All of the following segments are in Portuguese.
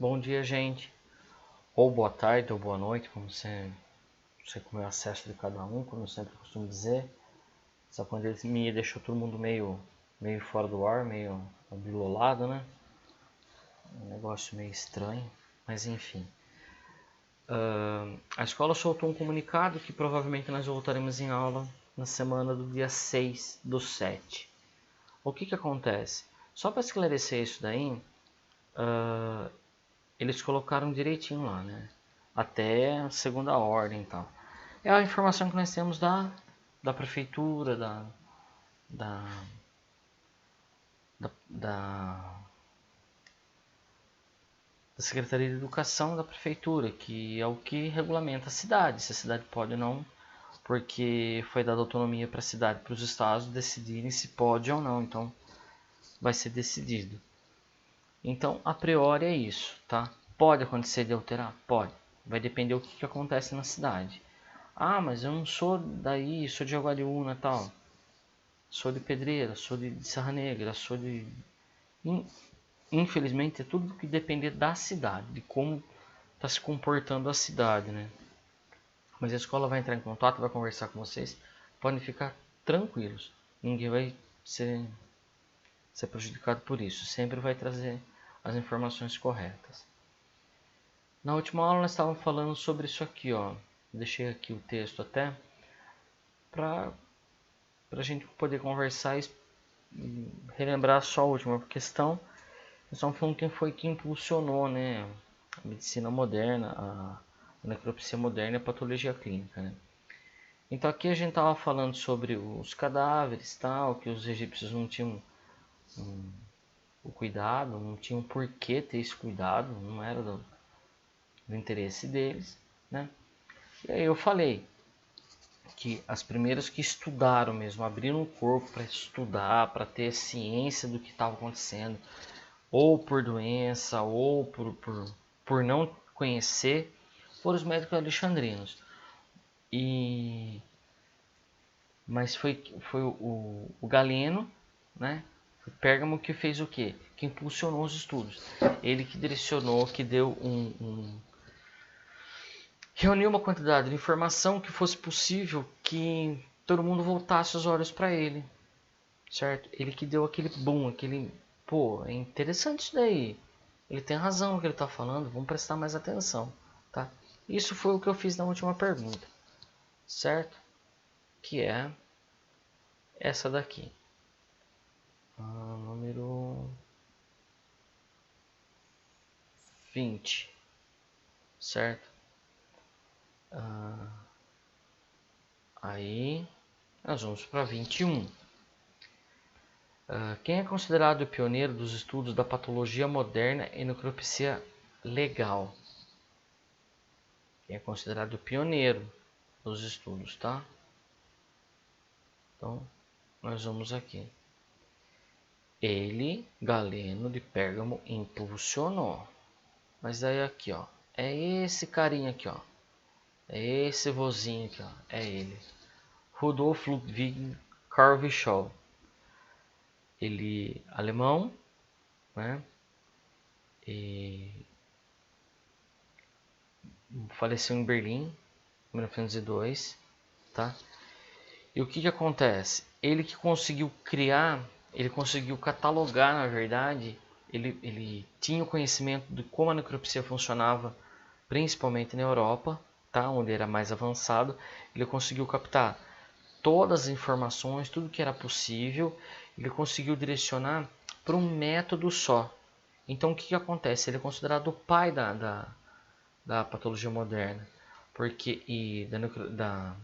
Bom dia, gente. Ou boa tarde ou boa noite, como você como é o acesso de cada um, como eu sempre costumo dizer. Essa pandemia deixou todo mundo meio fora do ar, meio abilolado, né? Um negócio meio estranho, mas enfim. A escola soltou um comunicado que provavelmente nós voltaremos em aula na semana do dia 6/7. O que acontece? Só para esclarecer isso daí, eles colocaram direitinho lá, né? Até a segunda ordem e tal. É a informação que nós temos da prefeitura, da, da Secretaria de Educação da prefeitura, que é o que regulamenta a cidade. Se a cidade pode ou não, porque foi dada autonomia para a cidade, para os estados decidirem se pode ou não. Então, vai ser decidido. Então, a priori é isso, tá? Pode acontecer de alterar? Pode. Vai depender do que acontece na cidade. Ah, mas eu não sou daí, sou de Jaguariúna e tal. Sou de Pedreira, sou de Serra Negra, sou de... Infelizmente é tudo que depender da cidade, de como está se comportando a cidade, né? Mas a escola vai entrar em contato, vai conversar com vocês. Podem ficar tranquilos. Ninguém vai ser prejudicado por isso. Sempre vai trazer as informações corretas. Na última aula nós estávamos falando sobre isso aqui, ó. Deixei aqui o texto até para a gente poder conversar e relembrar só a última questão. Nós estamos falando quem foi que impulsionou, né, a medicina moderna, a necropsia moderna e a patologia clínica, né? Então aqui a gente estava falando sobre os cadáveres, tal, que os egípcios não tinham o cuidado, não tinham por que ter esse cuidado, não era do interesse deles, né? E aí eu falei que as primeiras que estudaram mesmo, abriram o corpo para estudar, para ter ciência do que estava acontecendo, ou por doença, ou por não conhecer, foram os médicos alexandrinos. Mas foi o Galeno, né? O Pérgamo que fez o quê? Que impulsionou os estudos. Ele que direcionou, que deu reuniu uma quantidade de informação que fosse possível que todo mundo voltasse os olhos para ele, certo? Ele que deu aquele boom, aquele... Pô, é interessante isso daí. Ele tem razão no que ele está falando, vamos prestar mais atenção, tá? Isso foi o que eu fiz na última pergunta, certo? Que é essa daqui. Número 20, certo? Aí nós vamos para 21. Quem é considerado o pioneiro dos estudos da patologia moderna e necropsia legal? Quem é considerado o pioneiro dos estudos, tá? Então, nós vamos aqui. Ele, Galeno de Pérgamo, impulsionou. Mas aí aqui, ó, é esse carinha aqui, ó. É esse vozinho aqui, ó. É ele. Rudolf Ludwig Karl Virchow. Ele alemão, né? E faleceu em Berlim, em 1902, tá? E o que acontece? Ele que conseguiu criar, ele conseguiu catalogar, na verdade, ele tinha o conhecimento de como a necropsia funcionava, principalmente na Europa, tá? Onde era mais avançado. Ele conseguiu captar todas as informações, tudo que era possível, ele conseguiu direcionar para um método só. Então o que acontece? Ele é considerado o pai da patologia moderna, porque e da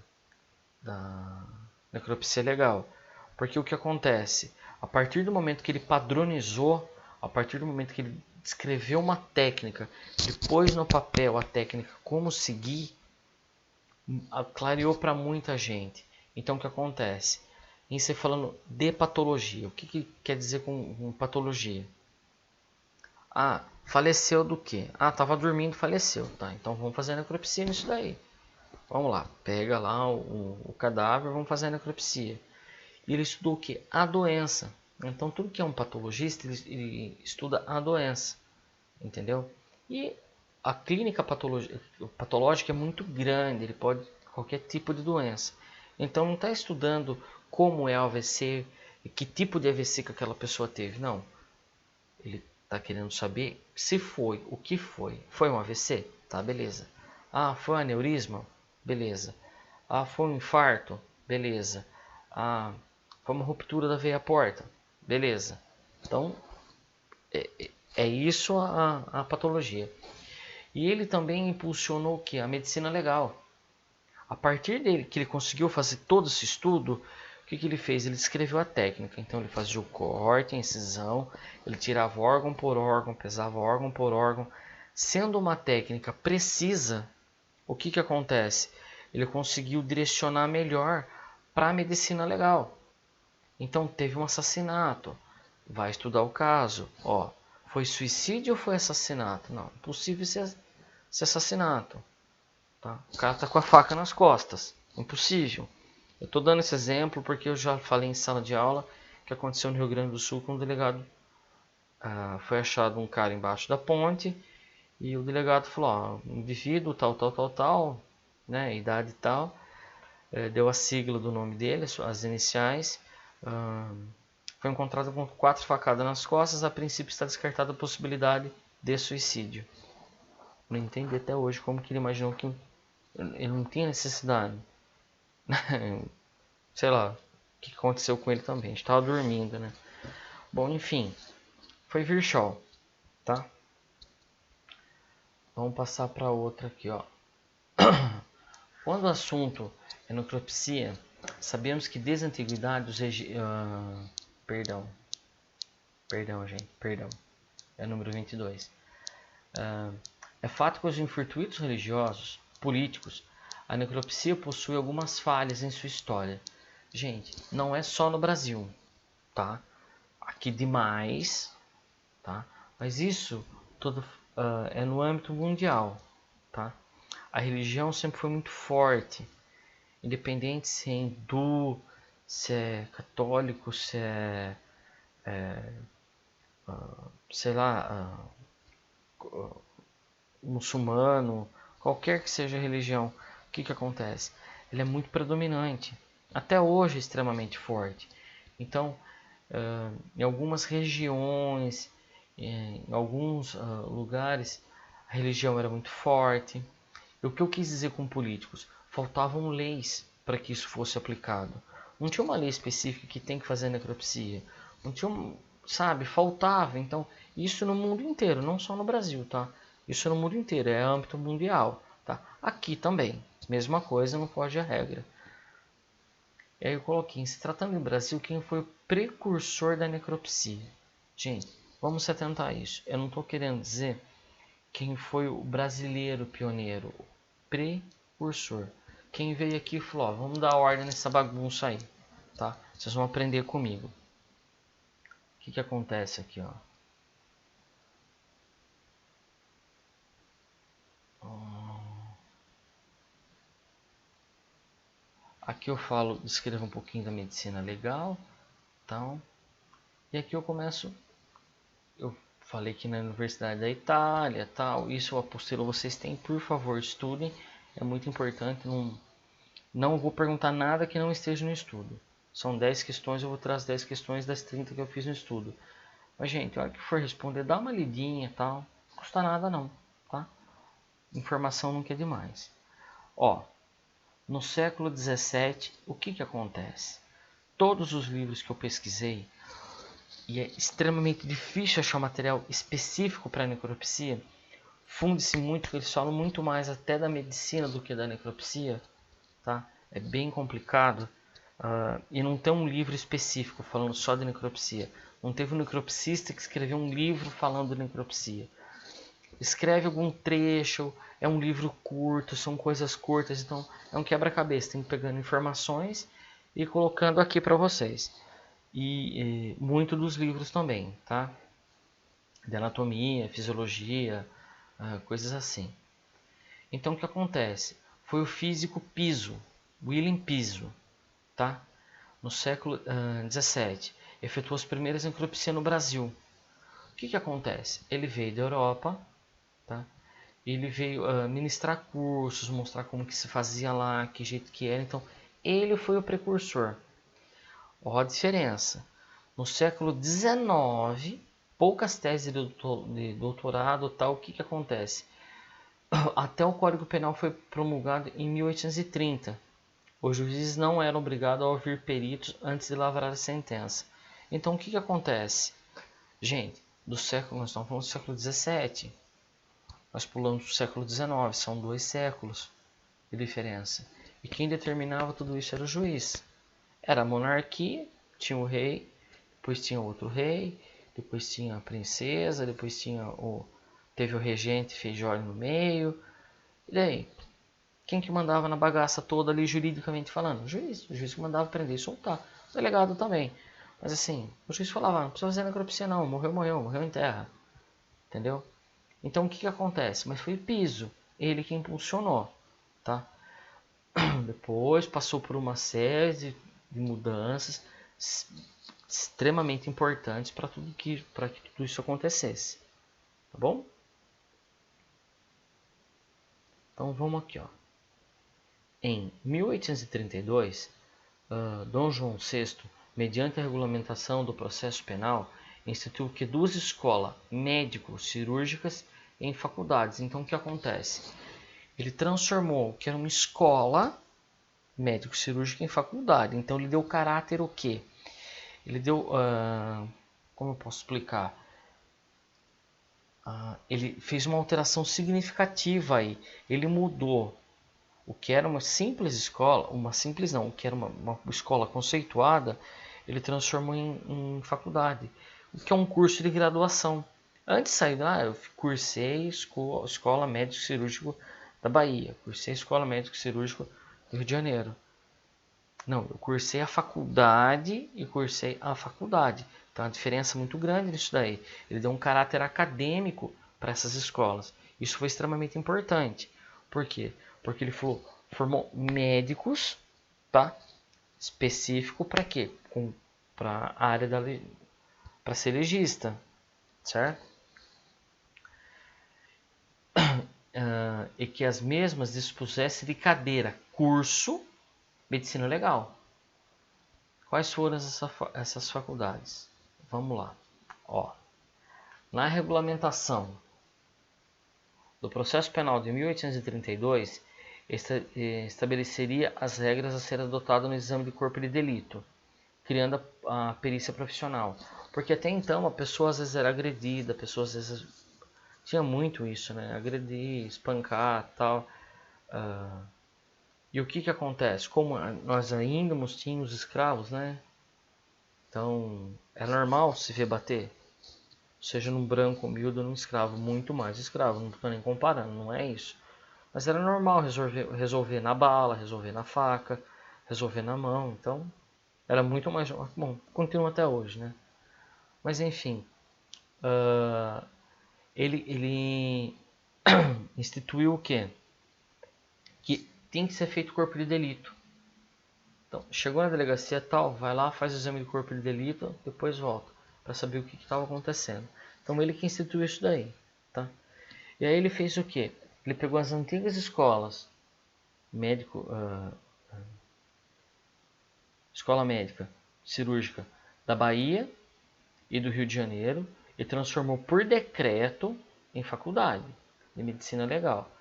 necropsia legal. Porque o que acontece? A partir do momento que ele padronizou, a partir do momento que ele descreveu uma técnica, depois no papel a técnica como seguir, clareou para muita gente. Então o que acontece? Em você falando de patologia, o que quer dizer com patologia? Ah, faleceu do quê? Ah, estava dormindo, faleceu. Tá, então vamos fazer a necropsia nisso daí. Vamos lá, pega lá o cadáver, vamos fazer a necropsia. E ele estudou o que? A doença. Então tudo que é um patologista, ele estuda a doença. Entendeu? E a clínica patológica é muito grande, ele pode qualquer tipo de doença. Então não está estudando como é o AVC, que tipo de AVC que aquela pessoa teve, não. Ele está querendo saber se foi, o que foi. Foi um AVC? Tá, beleza. Ah, foi um aneurisma? Beleza. Ah, foi um infarto? Beleza. Ah, foi uma ruptura da veia porta? Beleza. Então, é isso a patologia. E ele também impulsionou o que? A medicina legal. A partir dele que ele conseguiu fazer todo esse estudo, o que ele fez? Ele descreveu a técnica. Então ele fazia o corte, a incisão, ele tirava órgão por órgão, pesava órgão por órgão. Sendo uma técnica precisa, o que acontece? Ele conseguiu direcionar melhor para a medicina legal. Então teve um assassinato, vai estudar o caso. Ó, foi suicídio ou foi assassinato? Não, impossível ser assassinato. Tá? O cara tá com a faca nas costas. Impossível. Eu estou dando esse exemplo porque eu já falei em sala de aula que aconteceu no Rio Grande do Sul com um delegado. Foi achado um cara embaixo da ponte e o delegado falou: ó, indivíduo tal, né, idade tal, deu a sigla do nome dele, as iniciais. Foi encontrado com 4 facadas nas costas. A princípio está descartada a possibilidade de suicídio. Não entendi até hoje como que ele imaginou que ele não tinha necessidade. Sei lá, o que aconteceu com ele também. A gente estava dormindo, né? Bom, enfim, foi Virchow, tá? Vamos passar para outra aqui, ó. Quando o assunto é necropsia, sabemos que desde a antiguidade os perdão, gente, perdão. É o número 22. É fato que os infortúnios religiosos, políticos, a necropsia possui algumas falhas em sua história. Gente, não é só no Brasil, tá? Aqui demais, tá? Mas isso todo, é no âmbito mundial, tá? A religião sempre foi muito forte, independente se é hindu, se é católico, se é, sei lá, muçulmano, qualquer que seja a religião, o que acontece? Ele é muito predominante, até hoje é extremamente forte. Então, em algumas regiões, em alguns lugares, a religião era muito forte. E o que eu quis dizer com políticos? Faltavam leis para que isso fosse aplicado. Não tinha uma lei específica que tem que fazer necropsia. Não tinha, sabe, faltava. Então, isso no mundo inteiro, não só no Brasil, tá? Isso no mundo inteiro, é âmbito mundial, tá? Aqui também, mesma coisa, não foge a regra. E aí eu coloquei, se tratando do Brasil, quem foi o precursor da necropsia? Gente, vamos se atentar a isso. Eu não estou querendo dizer quem foi o brasileiro pioneiro, o precursor. Quem veio aqui e falou, ó, vamos dar ordem nessa bagunça aí, tá? Vocês vão aprender comigo. O que acontece aqui, ó? Aqui eu falo, descrevo um pouquinho da medicina legal, então, e aqui eu começo. Eu falei que na Universidade da Itália, tal, isso a apostila vocês têm, por favor, estudem, é muito importante. Não vou perguntar nada que não esteja no estudo. São 10 questões, eu vou trazer 10 questões das 30 que eu fiz no estudo. Mas, gente, a hora que for responder, dá uma lidinha e tal. Não custa nada não, tá? Informação nunca é demais. Ó, no século 17, o que acontece? Todos os livros que eu pesquisei, e é extremamente difícil achar material específico para necropsia, funde-se muito, eles falam muito mais até da medicina do que da necropsia, tá? É bem complicado. E não tem um livro específico falando só de necropsia. Não teve um necropsista que escreveu um livro falando de necropsia. Escreve algum trecho, é um livro curto, são coisas curtas, então é um quebra-cabeça. Tem que ir pegando informações e colocando aqui para vocês. E muito dos livros também, tá? De anatomia, fisiologia, coisas assim. Então o que acontece? Foi o físico Piso, William Piso, tá? No século XVII, efetuou as primeiras necropsias no Brasil. O que acontece? Ele veio da Europa, tá? Ele veio ministrar cursos, mostrar como que se fazia lá, que jeito que era. Então, ele foi o precursor. Olha a diferença. No século XIX, poucas teses de doutorado, tal, o que, que acontece? Até o Código Penal foi promulgado em 1830. Os juízes não eram obrigados a ouvir peritos antes de lavrar a sentença. Então, o que, que acontece? Gente, nós estamos falando do século XVII. Nós pulamos para o século XIX, são 2 séculos de diferença. E quem determinava tudo isso era o juiz. Era a monarquia, tinha o rei, depois tinha outro rei, depois tinha a princesa, depois teve o regente Feijó no meio. E daí? Quem que mandava na bagaça toda ali, juridicamente falando? O juiz que mandava prender e soltar. O delegado também. Mas assim, o juiz falava, não precisa fazer necropsia não, morreu em terra. Entendeu? Então o que, que acontece? Mas foi o piso, ele que impulsionou, tá? Depois passou por uma série de mudanças extremamente importantes para que tudo isso acontecesse, tá bom? Então vamos aqui, ó. Em 1832, Dom João VI, mediante a regulamentação do processo penal, instituiu que 2 escolas médico-cirúrgicas em faculdades. Então o que acontece? Ele transformou o que era uma escola médico-cirúrgica em faculdade. Então ele deu caráter o quê? Ele deu, como eu posso explicar? Ele fez uma alteração significativa aí. Ele mudou o que era uma simples escola, o que era uma escola conceituada, ele transformou em faculdade, o que é um curso de graduação. Antes de sair lá, eu cursei Escola Médico Cirúrgico da Bahia, cursei Escola Médico Cirúrgico do Rio de Janeiro. Não, eu cursei a faculdade e cursei a faculdade. Então, uma diferença muito grande nisso daí. Ele deu um caráter acadêmico para essas escolas. Isso foi extremamente importante. Por quê? Porque ele formou médicos, tá? Específico para quê? Para a área para ser legista, certo? E que as mesmas dispusessem de cadeira, curso, medicina legal. Quais foram essas faculdades? Vamos lá. Ó, na regulamentação do processo penal de 1832, estabeleceria as regras a serem adotadas no exame de corpo de delito, criando a perícia profissional. Porque até então a pessoa às vezes era agredida, a pessoa às vezes tinha muito isso, né? Agredir, espancar, tal. E o que que acontece? Como nós ainda tínhamos escravos, né? Então, é normal se ver bater. Seja num branco humilde ou num escravo, muito mais escravo, não estou nem comparando, não é isso. Mas era normal resolver na bala, resolver na faca, resolver na mão, então era muito mais... Bom, continua até hoje, né? Mas enfim, ele instituiu o quê? Que tem que ser feito corpo de delito. Então, chegou na delegacia tal, vai lá, faz o exame de corpo de delito, depois volta, para saber o que estava acontecendo. Então ele que instituiu isso daí, tá? E aí ele fez o quê? Ele pegou as antigas escolas, escola médica, cirúrgica da Bahia e do Rio de Janeiro e transformou por decreto em faculdade de medicina legal.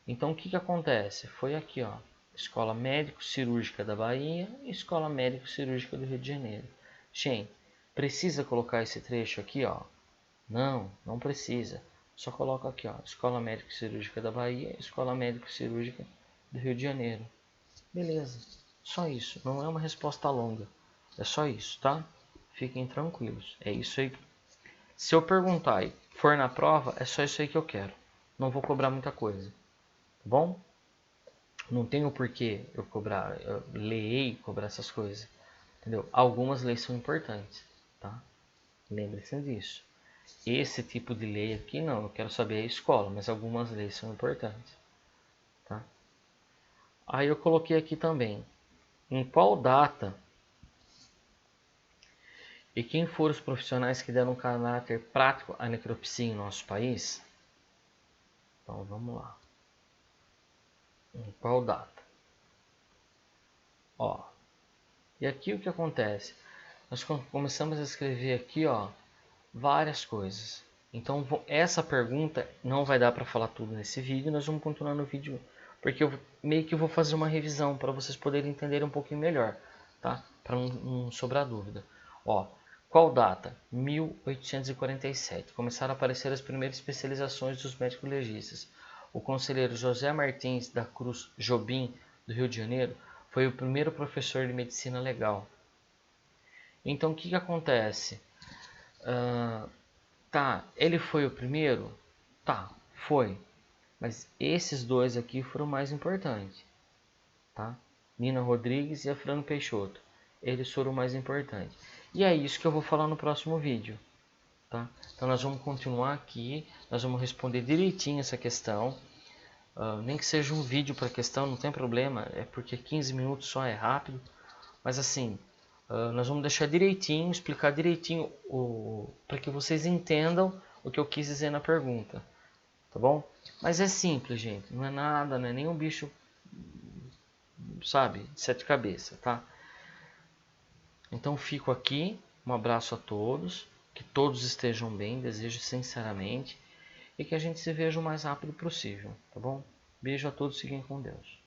Então o que que acontece? Foi aqui, ó, Escola Médico Cirúrgica da Bahia e Escola Médico Cirúrgica do Rio de Janeiro. Gente, precisa colocar esse trecho aqui, ó? Não, não precisa. Só coloca aqui, ó, Escola Médico Cirúrgica da Bahia, Escola Médico Cirúrgica do Rio de Janeiro. Beleza. Só isso. Não é uma resposta longa. É só isso, tá? Fiquem tranquilos. É isso aí. Se eu perguntar e for na prova, é só isso aí que eu quero. Não vou cobrar muita coisa. Tá bom? Não tenho porquê eu cobrar, ler e cobrar essas coisas. Entendeu? Algumas leis são importantes, tá? Lembre-se disso. Esse tipo de lei aqui não, eu quero saber a escola, mas algumas leis são importantes, tá? Aí eu coloquei aqui também, em qual data e quem foram os profissionais que deram um caráter prático à necropsia em nosso país? Então vamos lá. Em qual data? Ó. E aqui o que acontece? Nós começamos a escrever aqui, ó, várias coisas. Então essa pergunta não vai dar para falar tudo nesse vídeo. Nós vamos continuar no vídeo, porque eu meio que vou fazer uma revisão para vocês poderem entender um pouquinho melhor, tá? Para não sobrar dúvida. Ó, qual data? 1847. Começaram a aparecer as primeiras especializações dos médicos legistas. O conselheiro José Martins da Cruz Jobim, do Rio de Janeiro, foi o primeiro professor de medicina legal. Então o que acontece? Tá, ele foi o primeiro? Tá, foi. Mas esses dois aqui foram mais importantes, tá? Nina Rodrigues e a Fran Peixoto. Eles foram mais importantes. E é isso que eu vou falar no próximo vídeo, tá? Então nós vamos continuar aqui, nós vamos responder direitinho essa questão. Nem que seja um vídeo para a questão, não tem problema, é porque 15 minutos só é rápido. Mas assim, nós vamos deixar direitinho, explicar direitinho para que vocês entendam o que eu quis dizer na pergunta, tá bom? Mas é simples, gente, não é nada, não é nem um bicho, sabe, de sete cabeças, tá? Então fico aqui, um abraço a todos, que todos estejam bem, desejo sinceramente, e que a gente se veja o mais rápido possível, tá bom? Beijo a todos, fiquem com Deus.